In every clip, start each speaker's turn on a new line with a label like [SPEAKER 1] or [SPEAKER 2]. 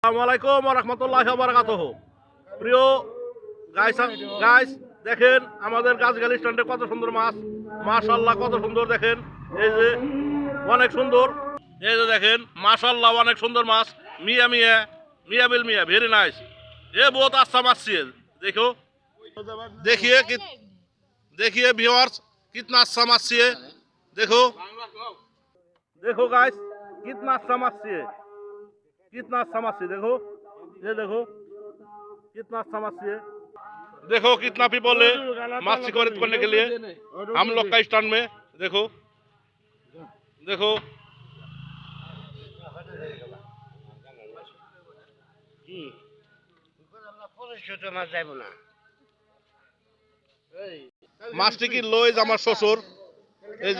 [SPEAKER 1] আসসালামু আলাইকুম ওয়া রাহমাতুল্লাহি ওয়া বারাকাতুহু। প্রিয় গাইস দেখেন আমাদের গাছগাল স্ট্যান্ডে কত সুন্দর মাছ, মাশাআল্লাহ কত সুন্দর দেখেন। এই যে অনেক সুন্দর, এই যে দেখেন माशाल्लाह অনেক সুন্দর মাছ। मियाँ मियाँ मियाँ बिल मियाँ वेरी नाइस। ये बहुत अच्छा माछ है। देखो देखिए व्यूअर्स कितना अच्छा माछ है। देखो देखो गाइस कितना अच्छा माछ है, कितना अच्छा माछ है। देखो ये देखो कितना अच्छा माछ है। देखो कितना पीपल है मछली खरीद करने के लिए हम लोग का स्टैंड में। देखो देखो মাছটি কি লইজ আমার শ্বশুর। এই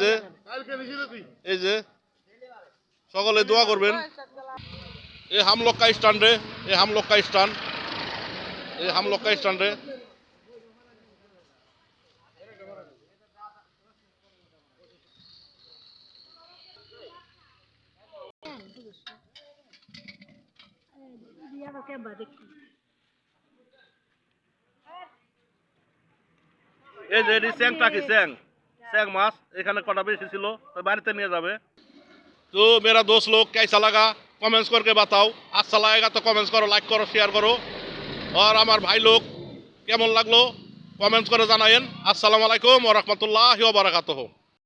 [SPEAKER 1] যে সকলে দোয়া করবেন। ये हम लोग का स्टैंड है, ये हम लोग का स्टैंड, ये हम लोग का स्टैंड है। এই যে এটি স্যাংটা কি স্যাং মাছ এখানে কটা বেশি ছিল তো বাড়িতে নিয়ে যাবে। तो मेरा दोस्त लोग कैसा लगा कमेंट्स करके बताओ। अच्छा लगेगा तो कमेंट्स करो, लाइक करो, शेयर करो। और हमार भाई लोग केमन लागलो कमेंट्स करे जानाएन। अस्सलामु आलाइकुम व रहमतुल्लाहि व बाराकातुहू।